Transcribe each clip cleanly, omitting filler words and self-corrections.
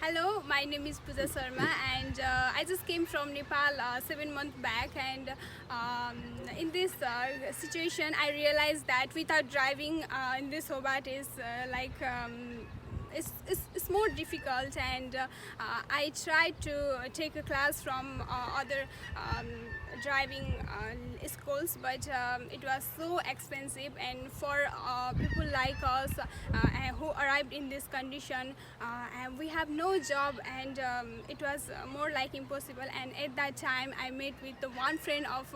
Hello, my name is Pooja Sharma, and I just came from Nepal 7 months back. And in this situation, I realized that without driving in this Hobart is it's more difficult. And I tried to take a class from other driving schools, but it was so expensive. And for people like us who arrived in this condition, and we have no job, and it was more like impossible. And at that time, I met with the one friend of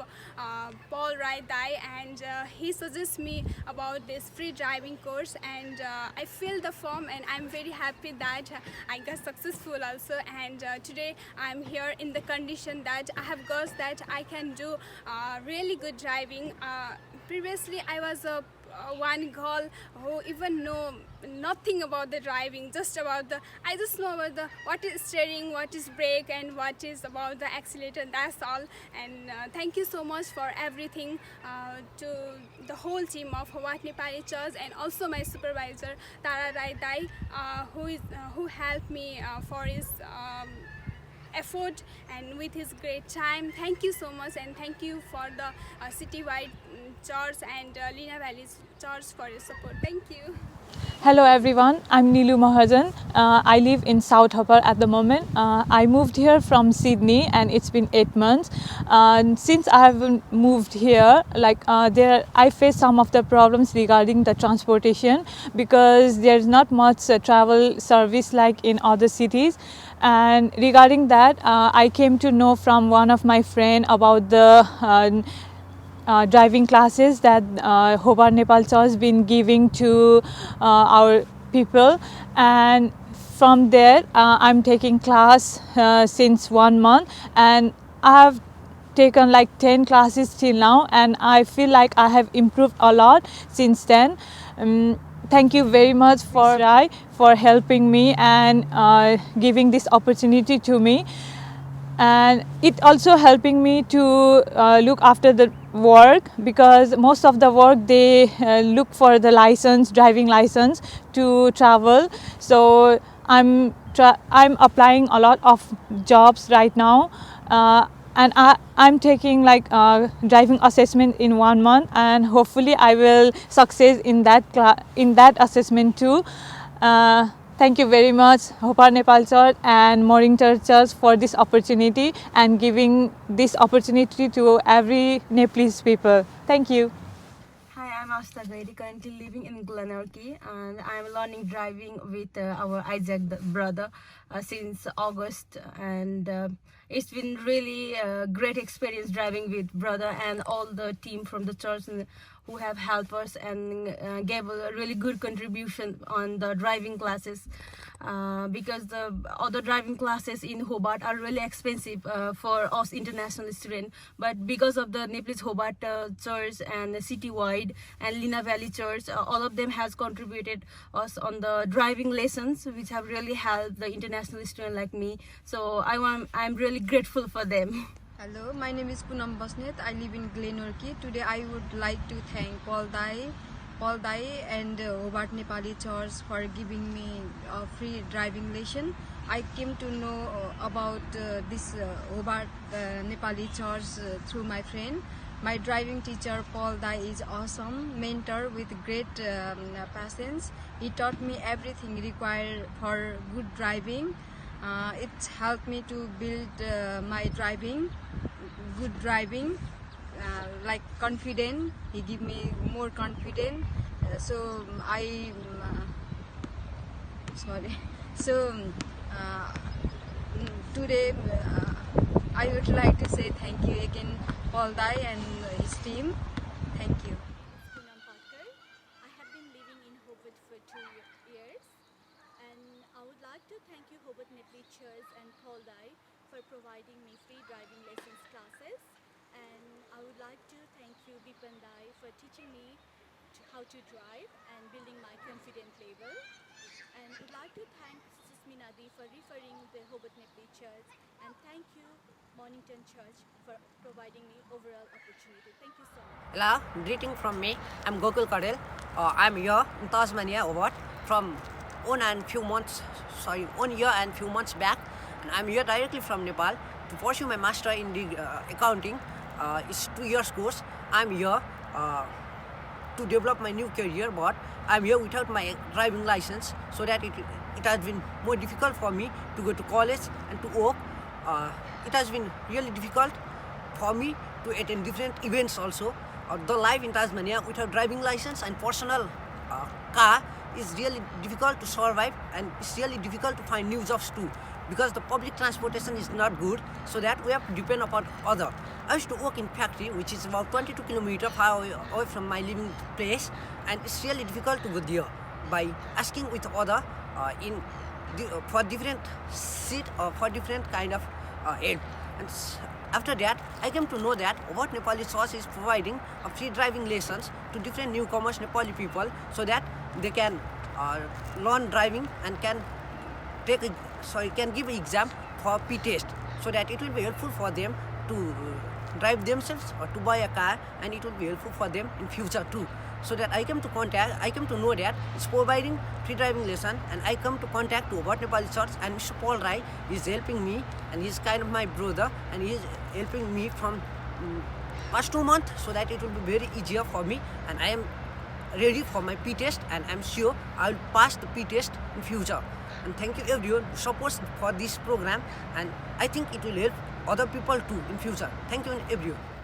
Paul Rai Dai, and he suggests me about this free driving course. And I filled the form, and I'm very happy that I got successful also. And today I'm here in the condition that I have got that I can do really good driving. Previously, I was a one girl who even know nothing about the driving, just about the I just know about the what is steering, what is brake, and what is about the accelerator. That's all. And thank you so much for everything to the whole team of Hobart Nepali Church, and also my supervisor Tara Rai Dai, who helped me for his effort and with his great time. Thank you so much, and thank you for the citywide church and Lina Valley's church for your support. Thank you. Hello everyone, I'm Nilu Mahajan. I live in South Harbour at the moment. I moved here from Sydney and it's been 8 months. Since I have moved here, I face some of the problems regarding the transportation because there's not much travel service like in other cities. And regarding that, I came to know from one of my friend about the driving classes that Hobart Nepal Church has been giving to our people, and from there I'm taking class since 1 month, and I have taken like 10 classes till now, and I feel like I have improved a lot since then. Thank you very much for Rai for helping me and giving this opportunity to me, and it also helping me to look after the work because most of the work they look for the license, driving license to travel. So I'm applying a lot of jobs right now, and I'm taking like driving assessment in 1 month, and hopefully I will succeed in that assessment too. Thank you very much, Hobart Nepal Church and Mornington Church for this opportunity and giving this opportunity to every Nepalese people. Thank you. Hi, I'm Asta Gaidi, currently living in Glenorchy, and I'm learning driving with our Isaac brother since August, and it's been really a great experience driving with brother and all the team from the church who have helped us and gave a really good contribution on the driving classes because the other driving classes in Hobart are really expensive for us international students, but because of the Nepalese Hobart Church and the Citywide and Lina Valley Church, all of them has contributed us on the driving lessons, which have really helped the international student like me. So I'm really grateful for them. Hello, my name is Poonam Basnet. I live in Glenorchy. Today I would like to thank Paul Dai and Hobart Nepali Church for giving me a free driving lesson. I came to know about this Hobart Nepali Church through my friend. My driving teacher Paul Dai is awesome, mentor with great patience. He taught me everything required for good driving. It helped me to build my good driving, like confident. He give me more confident. So I sorry. So today I would like to say thank you again, Paul Dai and his team. Thank you. Poonam Patkar. I have been living in Hobart for 2 years, and I would like to thank you, Hobart Nepali Church and Paul Dai, for providing me free driving lessons classes. And I would like to thank you, Bipan Dai, for teaching me how to drive and building my confident level. And I would like to thank Susmina Di for referring the Hobart Nepali Church, and thank you, Mornington Church, for providing me overall opportunity. Thank you so much. Hello, greeting from me. I'm Gokul Kadel. I'm here in Tasmania, Hobart, from 1 year and few months back, and I'm here directly from Nepal to pursue my master in the accounting. It's 2 years course. I'm here to develop my new career, but I'm here without my driving license, so that it has been more difficult for me to go to college and to work. It has been really difficult for me to attend different events also. The life in Tasmania without driving license and personal car is really difficult to survive, and it's really difficult to find new jobs too, because the public transportation is not good, so that we have to depend upon other. I used to work in factory, which is about 22 kilometers far away from my living place, and it's really difficult to go there by asking with other for different seat or for different kind of help. And after that, I came to know that what Nepali Church is providing a free driving lessons to different newcomers Nepali people, so that they can learn driving and can give an exam for P test, so that it will be helpful for them to drive themselves or to buy a car, and it will be helpful for them in future too. So that I came to know that it's providing free driving lesson, and I come to contact to Hobart Nepali Church, and Mr. Paul Rai is helping me, and he's kind of my brother, and he is helping me from past 2 months, so that it will be very easier for me, and I am ready for my P test, and I'm sure I will pass the P test in future. And thank you everyone who supports for this program, and I think it will help other people too in future. Thank you everyone.